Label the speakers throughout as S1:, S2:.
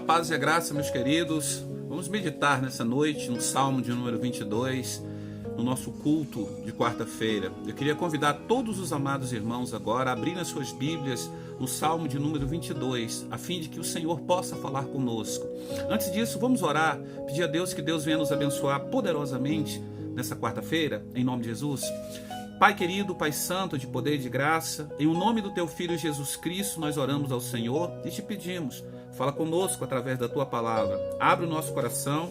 S1: paz e a graça, meus queridos. Vamos meditar nessa noite no Salmo de número 22, no nosso culto de quarta-feira. Eu queria convidar todos os amados irmãos agora a abrirem as suas Bíblias no Salmo de número 22, a fim de que o Senhor possa falar conosco. Antes disso, vamos orar, pedir a Deus que Deus venha nos abençoar poderosamente nessa quarta-feira, em nome de Jesus. Pai querido, Pai santo, de poder e de graça, em o nome do Teu Filho Jesus Cristo, nós oramos ao Senhor e te pedimos, fala conosco através da Tua palavra, abre o nosso coração,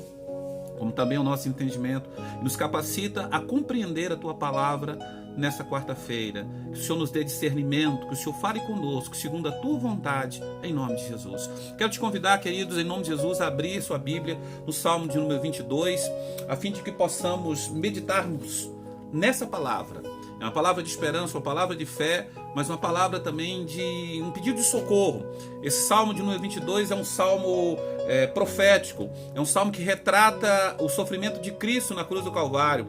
S1: como também o nosso entendimento, e nos capacita a compreender a Tua palavra nessa quarta-feira. Que o Senhor nos dê discernimento, que o Senhor fale conosco, segundo a Tua vontade, em nome de Jesus. Quero te convidar, queridos, em nome de Jesus, a abrir sua Bíblia no Salmo de número 22, a fim de que possamos meditarmos nessa palavra. É uma palavra de esperança, uma palavra de fé, mas uma palavra também de um pedido de socorro. Esse Salmo de número 22 é um salmo profético, é um salmo que retrata o sofrimento de Cristo na cruz do Calvário,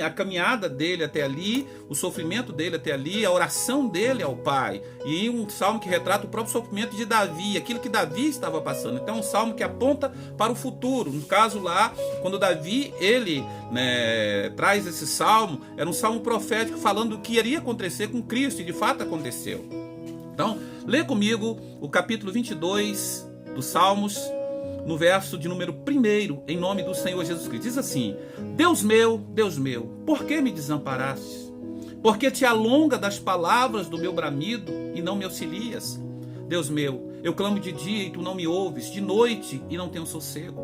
S1: a caminhada dele até ali, o sofrimento dele até ali, a oração dele ao Pai, e um salmo que retrata o próprio sofrimento de Davi, aquilo que Davi estava passando. Então é um salmo que aponta para o futuro. No caso lá, quando Davi ele traz esse salmo, era um salmo profético falando do que iria acontecer com Cristo, e de fato aconteceu. Então, lê comigo o capítulo 22 dos Salmos, no verso de número 1, em nome do Senhor Jesus Cristo. Diz assim: Deus meu, por que me desamparastes? Por que te alonga das palavras do meu bramido e não me auxilias? Deus meu, eu clamo de dia e tu não me ouves, de noite e não tenho sossego.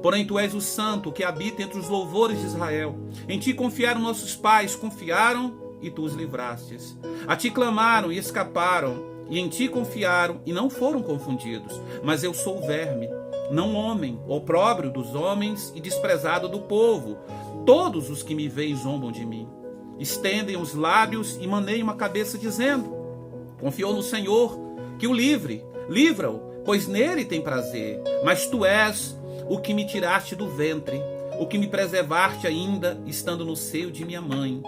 S1: Porém tu és o santo que habita entre os louvores de Israel. Em ti confiaram nossos pais, confiaram e tu os livrastes. A ti clamaram e escaparam, e em ti confiaram e não foram confundidos. Mas eu sou verme, não homem, opróbrio dos homens e desprezado do povo. Todos os que me veem zombam de mim. Estendem os lábios e maneiam a cabeça dizendo: confiou no Senhor, que o livra-o, pois nele tem prazer. Mas tu és o que me tiraste do ventre, o que me preservaste ainda estando no seio de minha mãe.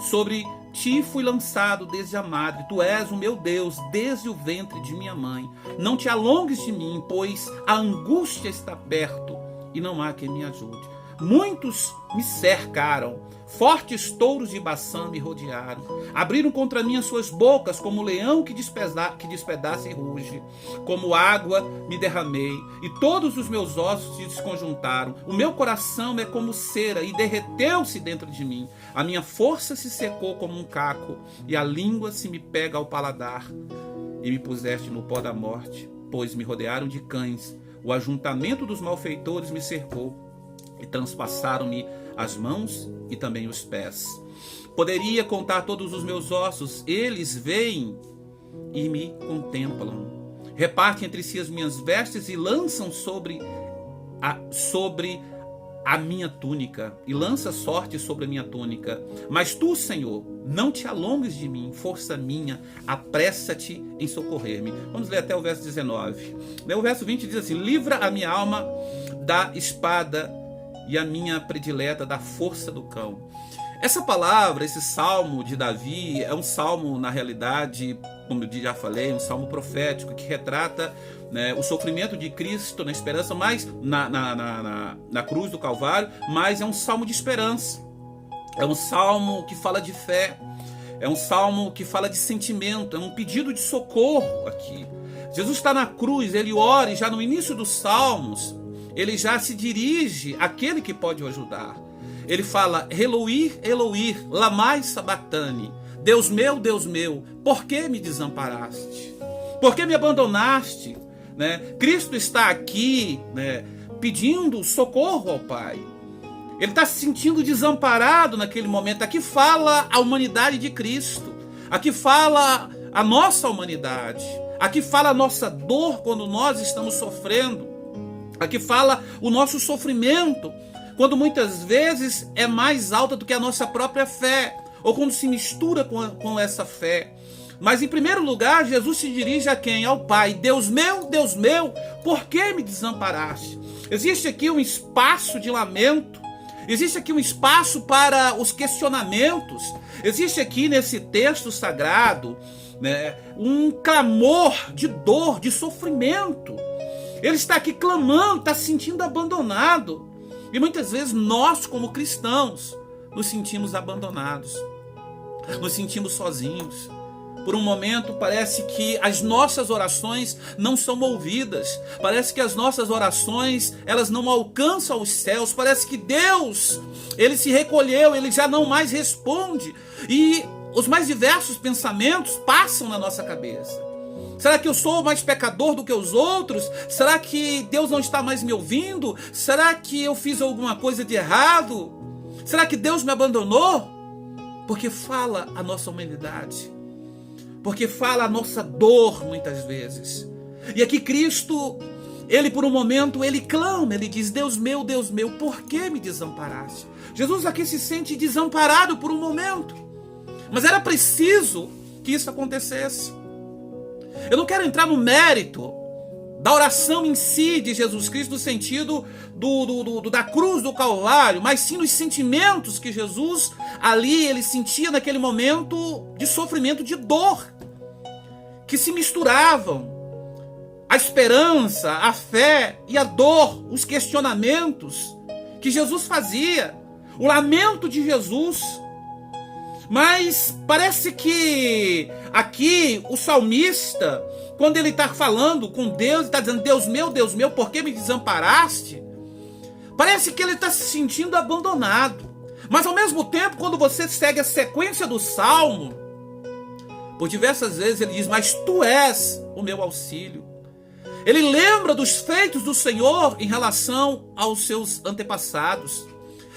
S1: Sobre ti fui lançado desde a madre, tu és o meu Deus desde o ventre de minha mãe. Não te alongues de mim, pois a angústia está perto e não há quem me ajude. Muitos me cercaram, fortes touros de Baçã me rodearam. Abriram contra mim as suas bocas, como leão que despedaça e ruge. Como água me derramei, e todos os meus ossos se desconjuntaram. O meu coração é como cera, e derreteu-se dentro de mim. A minha força se secou como um caco, e a língua se me pega ao paladar. E me puseste no pó da morte, pois me rodearam de cães. O ajuntamento dos malfeitores me cercou, e transpassaram-me as mãos e também os pés. Poderia contar todos os meus ossos, eles veem e me contemplam. Repartem entre si as minhas vestes e lançam sobre a minha túnica, e lança sorte sobre a minha túnica. Mas tu, Senhor, não te alongues de mim, força minha, apressa-te em socorrer-me. Vamos ler até o verso 19. O verso 20 diz assim: livra a minha alma da espada e a minha predileta da força do cão. Essa palavra, esse salmo de Davi, é um salmo, na realidade, como eu já falei, um salmo profético que retrata o sofrimento de Cristo na esperança, mas na cruz do Calvário, mas é um salmo de esperança. É um salmo que fala de fé, é um salmo que fala de sentimento, é um pedido de socorro aqui. Jesus está na cruz, ele ora, e já no início dos salmos, ele já se dirige àquele que pode o ajudar. Ele fala: Eloí, Eloí, lamai sabatani. Deus meu, por que me desamparaste? Por que me abandonaste? Cristo está aqui pedindo socorro ao Pai. Ele está se sentindo desamparado naquele momento. Aqui fala a humanidade de Cristo. Aqui fala a nossa humanidade. Aqui fala a nossa dor quando nós estamos sofrendo. Aqui fala o nosso sofrimento, quando muitas vezes é mais alta do que a nossa própria fé, ou quando se mistura com essa fé. Mas em primeiro lugar, Jesus se dirige a quem? Ao Pai. Deus meu, por que me desamparaste? Existe aqui um espaço de lamento, existe aqui um espaço para os questionamentos, existe aqui nesse texto sagrado um clamor de dor, de sofrimento. Ele está aqui clamando, está se sentindo abandonado. E muitas vezes nós, como cristãos, nos sentimos abandonados. Nos sentimos sozinhos. Por um momento parece que as nossas orações não são ouvidas. Parece que as nossas orações, elas não alcançam os céus. Parece que Deus, ele se recolheu, ele já não mais responde. E os mais diversos pensamentos passam na nossa cabeça. Será que eu sou mais pecador do que os outros? Será que Deus não está mais me ouvindo? Será que eu fiz alguma coisa de errado? Será que Deus me abandonou? Porque fala a nossa humanidade. Porque fala a nossa dor muitas vezes. E aqui Cristo, ele por um momento, ele clama, ele diz: Deus meu, por que me desamparaste? Jesus aqui se sente desamparado por um momento. Mas era preciso que isso acontecesse. Eu não quero entrar no mérito da oração em si de Jesus Cristo, no sentido da cruz do Calvário, mas sim nos sentimentos que Jesus ali ele sentia naquele momento de sofrimento, de dor, que se misturavam. A esperança, a fé e a dor, os questionamentos que Jesus fazia, o lamento de Jesus. Mas parece que aqui o salmista, quando ele está falando com Deus, está dizendo: Deus meu, por que me desamparaste? Parece que ele está se sentindo abandonado. Mas ao mesmo tempo, quando você segue a sequência do salmo, por diversas vezes ele diz: mas tu és o meu auxílio. Ele lembra dos feitos do Senhor em relação aos seus antepassados.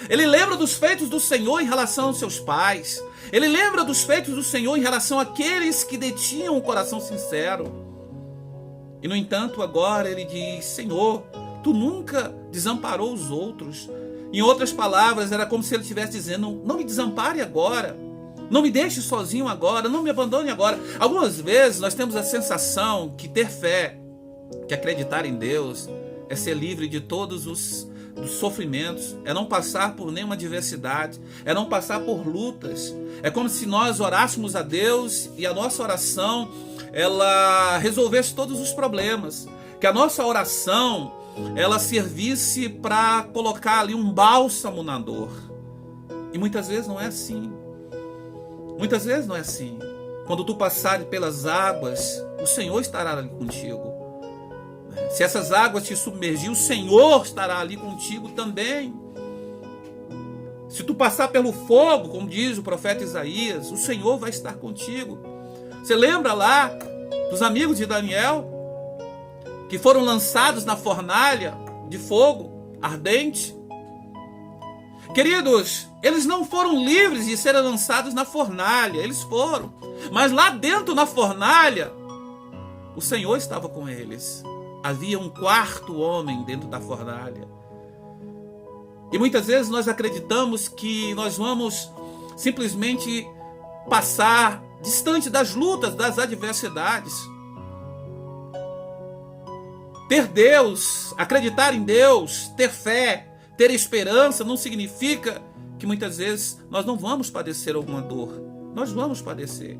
S1: Ele lembra dos feitos do Senhor em relação aos seus pais. Ele lembra dos feitos do Senhor em relação àqueles que detinham um coração sincero. E no entanto agora ele diz: Senhor, tu nunca desamparou os outros. Em outras palavras, era como se ele estivesse dizendo: não me desampare agora. Não me deixe sozinho agora, não me abandone agora. Algumas vezes nós temos a sensação que ter fé, que acreditar em Deus, é ser livre de todos os sofrimentos, é não passar por nenhuma adversidade, é não passar por lutas. É como se nós orássemos a Deus e a nossa oração, ela resolvesse todos os problemas. Que a nossa oração, ela servisse para colocar ali um bálsamo na dor. E muitas vezes não é assim. Muitas vezes não é assim. Quando tu passares pelas águas, o Senhor estará ali contigo. Se essas águas te submergir, o Senhor estará ali contigo também. Se tu passar pelo fogo, como diz o profeta Isaías, o Senhor vai estar contigo. Você lembra lá dos amigos de Daniel, que foram lançados na fornalha de fogo ardente? Queridos, eles não foram livres de serem lançados na fornalha, eles foram. Mas lá dentro na fornalha, o Senhor estava com eles. Havia um quarto homem dentro da fornalha. E muitas vezes nós acreditamos que nós vamos simplesmente passar distante das lutas, das adversidades. Ter Deus, acreditar em Deus, ter fé, ter esperança não significa que muitas vezes nós não vamos padecer alguma dor. Nós vamos padecer.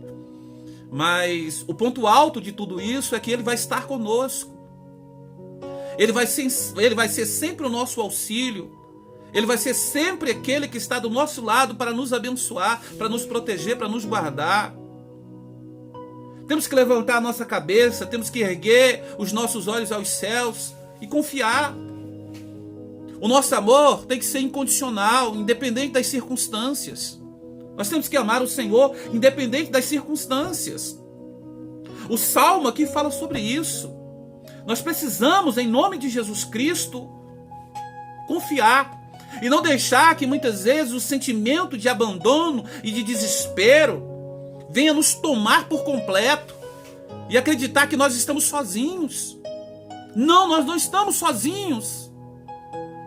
S1: Mas o ponto alto de tudo isso é que Ele vai estar conosco. Ele vai ser sempre o nosso auxílio. Ele vai ser sempre aquele que está do nosso lado para nos abençoar, para nos proteger, para nos guardar. Temos que levantar a nossa cabeça, temos que erguer os nossos olhos aos céus e confiar. O nosso amor tem que ser incondicional, independente das circunstâncias. Nós temos que amar o Senhor independente das circunstâncias. O Salmo aqui fala sobre isso. Nós precisamos, em nome de Jesus Cristo, confiar e não deixar que muitas vezes o sentimento de abandono e de desespero venha nos tomar por completo e acreditar que nós estamos sozinhos. Não, nós não estamos sozinhos.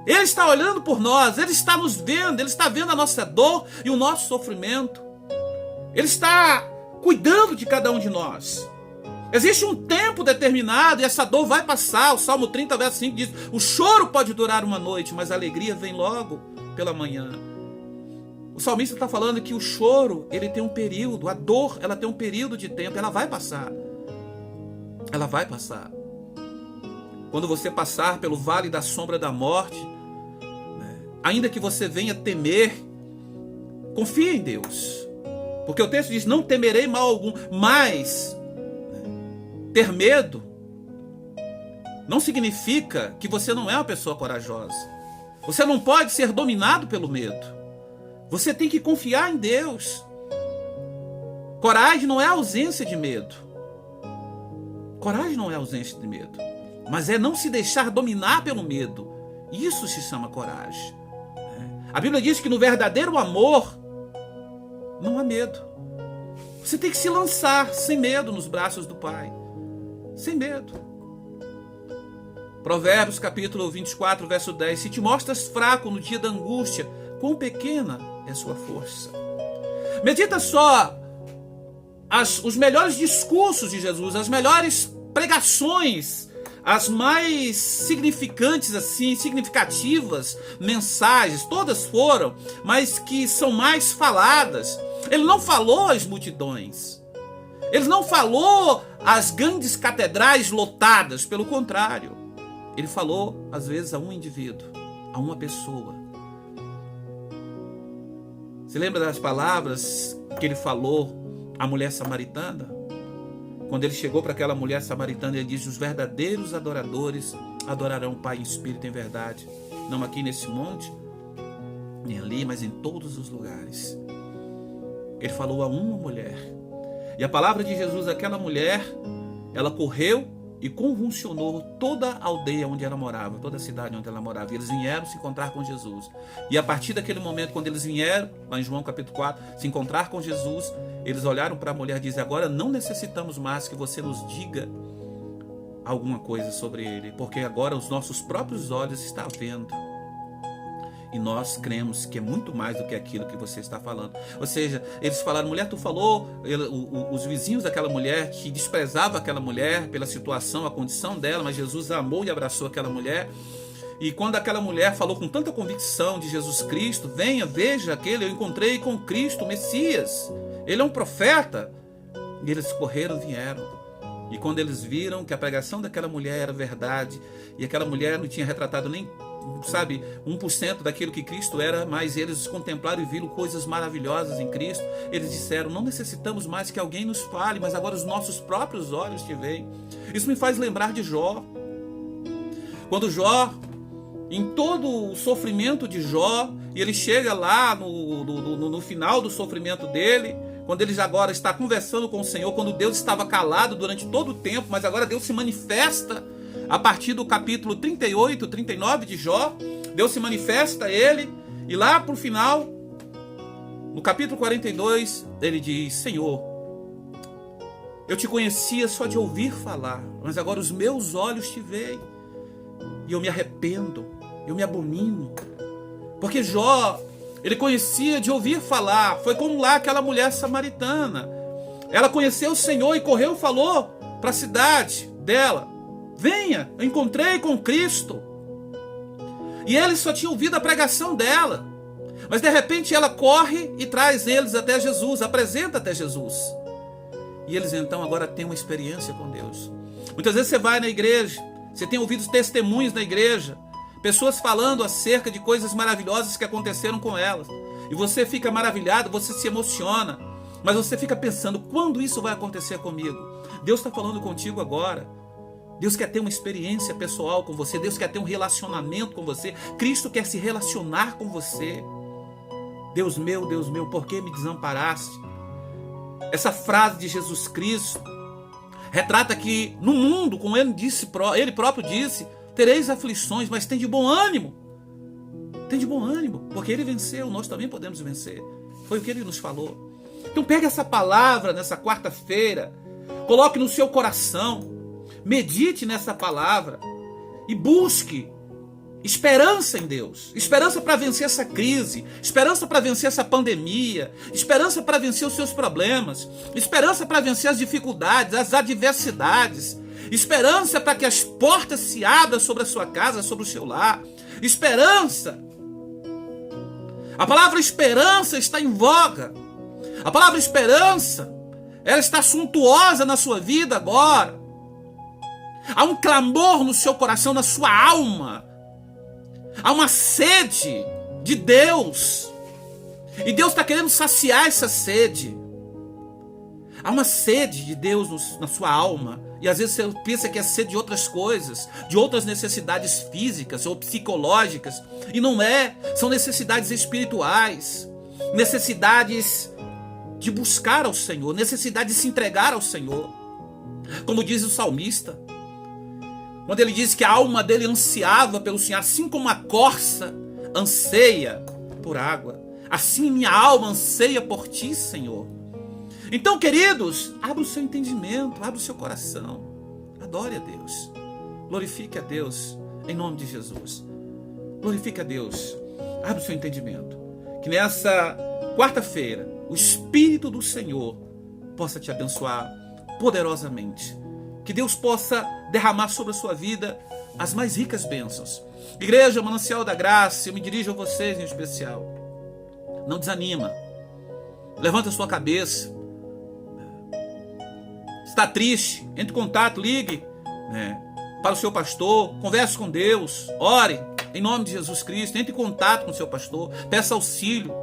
S1: Ele está olhando por nós, Ele está nos vendo, Ele está vendo a nossa dor e o nosso sofrimento. Ele está cuidando de cada um de nós. Existe um tempo determinado e essa dor vai passar. O Salmo 30, verso 5 diz: o choro pode durar uma noite, mas a alegria vem logo pela manhã. O salmista está falando que o choro, ele tem um período, a dor, ela tem um período de tempo, ela vai passar. Ela vai passar. quando você passar pelo vale da sombra da morte, né? Ainda que você venha temer, confia em Deus. Porque o texto diz, não temerei mal algum, mas ter medo não significa que você não é uma pessoa corajosa. Você não pode ser dominado pelo medo. Você tem que confiar em Deus. Coragem não é ausência de medo. Coragem não é ausência de medo, mas é não se deixar dominar pelo medo. Isso se chama coragem. A Bíblia diz que no verdadeiro amor não há medo. Você tem que se lançar sem medo nos braços do Pai. Sem medo. Provérbios capítulo 24, verso 10. Se te mostras fraco no dia da angústia, quão pequena é sua força. Medita só os melhores discursos de Jesus, as melhores pregações, as mais significantes, assim, significativas mensagens, todas foram, mas que são mais faladas. Ele não falou às multidões. Ele não falou às grandes catedrais lotadas, pelo contrário. Ele falou, às vezes, a um indivíduo, a uma pessoa. Você lembra das palavras que ele falou à mulher samaritana? Quando ele chegou para aquela mulher samaritana, ele diz, os verdadeiros adoradores adorarão o Pai em espírito e em verdade. Não aqui nesse monte, nem ali, mas em todos os lugares. Ele falou a uma mulher. E a palavra de Jesus, aquela mulher, ela correu e convulsionou toda a aldeia onde ela morava, toda a cidade onde ela morava. E eles vieram se encontrar com Jesus. E a partir daquele momento, quando eles vieram, lá em João capítulo 4, se encontrar com Jesus, eles olharam para a mulher e dizem, agora não necessitamos mais que você nos diga alguma coisa sobre ele, porque agora os nossos próprios olhos estão vendo. E nós cremos que é muito mais do que aquilo que você está falando. Ou seja, eles falaram, mulher, tu falou, os vizinhos daquela mulher que desprezavam aquela mulher pela situação, a condição dela, mas Jesus amou e abraçou aquela mulher. E quando aquela mulher falou com tanta convicção de Jesus Cristo, venha, veja aquele, eu encontrei com Cristo, o Messias. Ele é um profeta. E eles correram, vieram. E quando eles viram que a pregação daquela mulher era verdade, e aquela mulher não tinha retratado nem, 1% daquilo que Cristo era, mas eles contemplaram e viram coisas maravilhosas em Cristo. Eles disseram, não necessitamos mais que alguém nos fale, mas agora os nossos próprios olhos te veem. Isso me faz lembrar de Jó. Quando Jó, em todo o sofrimento de Jó, e ele chega lá no final do sofrimento dele, quando ele agora está conversando com o Senhor, quando Deus estava calado durante todo o tempo, mas agora Deus se manifesta. A partir do capítulo 38, 39 de Jó, Deus se manifesta a ele, e lá para o final, no capítulo 42, ele diz, Senhor, eu te conhecia só de ouvir falar, mas agora os meus olhos te veem, e eu me arrependo, eu me abomino, porque Jó, ele conhecia de ouvir falar, foi como lá aquela mulher samaritana, ela conheceu o Senhor e correu e falou para a cidade dela, venha, eu encontrei com Cristo. E eles só tinham ouvido a pregação dela. Mas de repente ela corre e traz eles até Jesus, apresenta até Jesus. E eles então agora têm uma experiência com Deus. Muitas vezes você vai na igreja, você tem ouvido testemunhos na igreja, pessoas falando acerca de coisas maravilhosas que aconteceram com elas. E você fica maravilhado, você se emociona. Mas você fica pensando, quando isso vai acontecer comigo? Deus está falando contigo agora. Deus quer ter uma experiência pessoal com você. Deus quer ter um relacionamento com você. Cristo quer se relacionar com você. Deus meu, por que me desamparaste? Essa frase de Jesus Cristo retrata que no mundo, como ele próprio disse, tereis aflições, mas tem de bom ânimo. Tem de bom ânimo, porque ele venceu, nós também podemos vencer. Foi o que ele nos falou. Então pegue essa palavra nessa quarta-feira, coloque no seu coração, medite nessa palavra e busque esperança em Deus, esperança para vencer essa crise, esperança para vencer essa pandemia, esperança para vencer os seus problemas, esperança para vencer as dificuldades, as adversidades, esperança para que as portas se abram sobre a sua casa, sobre o seu lar, esperança. A palavra esperança está em voga, a palavra esperança, ela está suntuosa na sua vida agora. Há um clamor no seu coração, na sua alma. Há uma sede de Deus. E Deus está querendo saciar essa sede. Há uma sede de Deus na sua alma. E às vezes você pensa que é sede de outras coisas, de outras necessidades físicas ou psicológicas. E não é. São necessidades espirituais. Necessidades de buscar ao Senhor. Necessidade de se entregar ao Senhor. Como diz o salmista. Quando ele diz que a alma dele ansiava pelo Senhor, assim como a corça anseia por água, assim minha alma anseia por ti, Senhor. Então, queridos, abra o seu entendimento, abra o seu coração, adore a Deus, glorifique a Deus, em nome de Jesus. Glorifique a Deus, abra o seu entendimento, que nessa quarta-feira, o Espírito do Senhor possa te abençoar poderosamente. Que Deus possa derramar sobre a sua vida as mais ricas bênçãos. Igreja Manancial da Graça, eu me dirijo a vocês em especial. Não desanima. Levanta a sua cabeça. Está triste? Entre em contato, ligue para o seu pastor, converse com Deus, ore em nome de Jesus Cristo, entre em contato com o seu pastor, peça auxílio.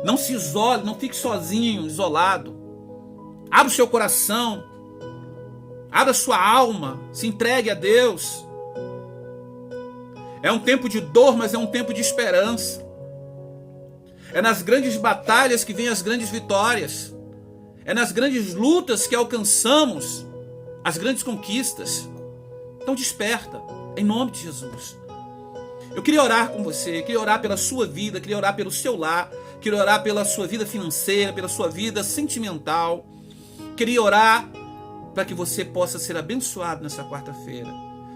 S1: Não se isole, não fique sozinho, isolado. Abra o seu coração. Abra sua alma, se entregue a Deus. É um tempo de dor, mas é um tempo de esperança. É nas grandes batalhas que vêm as grandes vitórias. É nas grandes lutas que alcançamos as grandes conquistas. Então desperta, em nome de Jesus. Eu queria orar com você, queria orar pela sua vida, queria orar pelo seu lar, queria orar pela sua vida financeira, pela sua vida sentimental. Queria orar para que você possa ser abençoado nessa quarta-feira.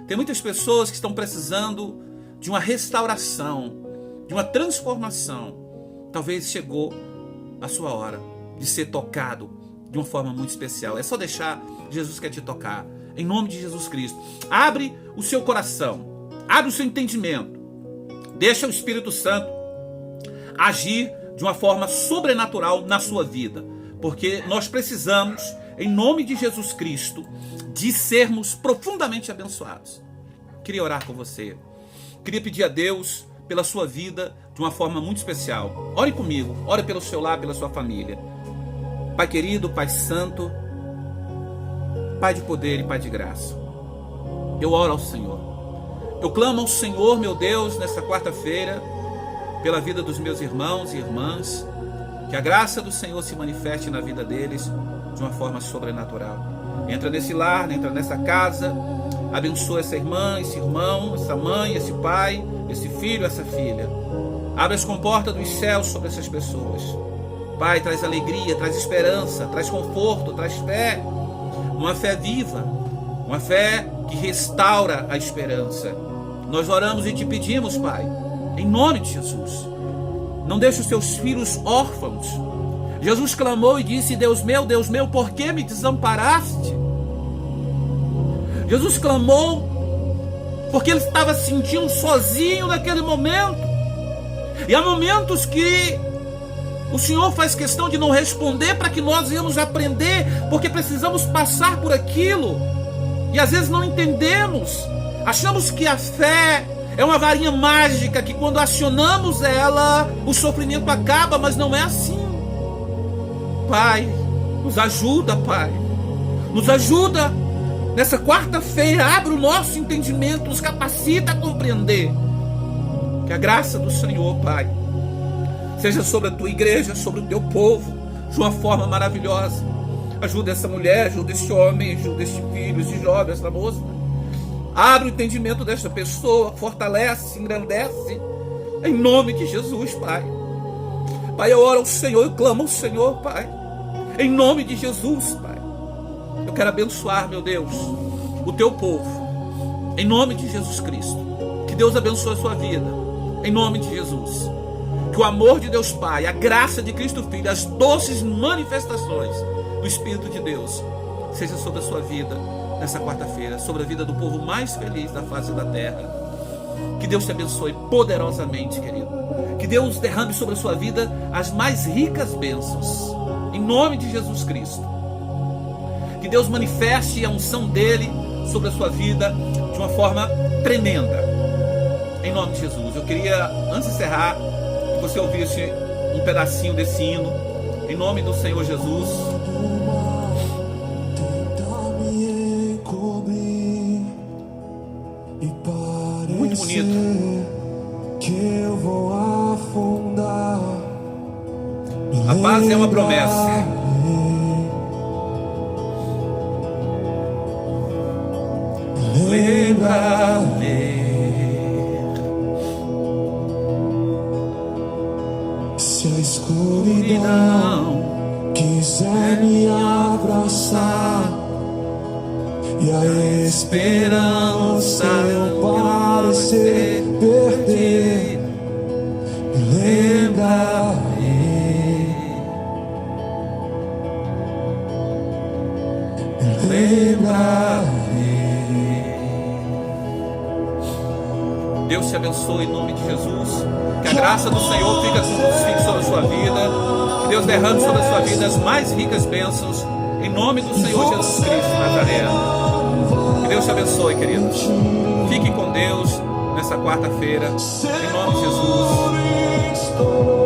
S1: Tem muitas pessoas que estão precisando de uma restauração, de uma transformação. Talvez chegou a sua hora de ser tocado de uma forma muito especial. É só deixar, Jesus quer te tocar. Em nome de Jesus Cristo. Abre o seu coração, abre o seu entendimento. Deixa o Espírito Santo agir de uma forma sobrenatural na sua vida. Porque nós precisamos, em nome de Jesus Cristo, de sermos profundamente abençoados. Queria orar com você. Queria pedir a Deus pela sua vida de uma forma muito especial. Ore comigo, ore pelo seu lar, pela sua família. Pai querido, Pai santo, Pai de poder e Pai de graça, eu oro ao Senhor. Eu clamo ao Senhor, meu Deus, nesta quarta-feira, pela vida dos meus irmãos e irmãs, que a graça do Senhor se manifeste na vida deles de uma forma sobrenatural. Entra nesse lar, entra nessa casa, abençoa essa irmã, esse irmão, essa mãe, esse pai, esse filho, essa filha. Abre as comportas dos céus sobre essas pessoas. Pai, traz alegria, traz esperança, traz conforto, traz fé. Uma fé viva, uma fé que restaura a esperança. Nós oramos e te pedimos, Pai, em nome de Jesus. Não deixe os teus filhos órfãos. Jesus clamou e disse: Deus meu, por que me desamparaste? Jesus clamou porque ele estava se sentindo sozinho naquele momento. E há momentos que o Senhor faz questão de não responder para que nós venhamos aprender, porque precisamos passar por aquilo. E às vezes não entendemos. Achamos que a fé é uma varinha mágica, que quando acionamos ela, o sofrimento acaba, mas não é assim. Pai, nos ajuda, Pai. Nos ajuda. Nessa quarta-feira, abre o nosso entendimento, nos capacita a compreender. Que a graça do Senhor, Pai, seja sobre a tua igreja, sobre o teu povo, de uma forma maravilhosa. Ajuda essa mulher, ajuda esse homem, ajuda este filho, esse jovem, essa moça. Abre o entendimento desta pessoa, fortalece, engrandece, em nome de Jesus, Pai. Pai, eu oro ao Senhor, eu clamo ao Senhor, Pai, em nome de Jesus, Pai. Eu quero abençoar, meu Deus, o teu povo, em nome de Jesus Cristo. Que Deus abençoe a sua vida, em nome de Jesus. Que o amor de Deus Pai, a graça de Cristo Filho, as doces manifestações do Espírito de Deus seja sobre a sua vida nessa quarta-feira, sobre a vida do povo mais feliz da face da terra. Que Deus te abençoe poderosamente, querido. Que Deus derrame sobre a sua vida as mais ricas bênçãos, em nome de Jesus Cristo. Que Deus manifeste a unção dele sobre a sua vida de uma forma tremenda. Em nome de Jesus. Eu queria, antes de encerrar, que você ouvisse um pedacinho desse hino. Em nome do Senhor Jesus. Muito bonito. A paz é uma promessa. Lembra-me.
S2: Se a escuridão quiser me abraçar e a esperança eu parecer perder, lembra-me, lembra-me.
S1: Deus te abençoe em nome de Jesus. Que a graça do Senhor fique sobre a sua vida. Que Deus derrame sobre a sua vida as mais ricas bênçãos. Em nome do Senhor Jesus Cristo de Nazaré. Que Deus te abençoe, queridos. Fique com Deus nessa quarta-feira. Em nome de Jesus.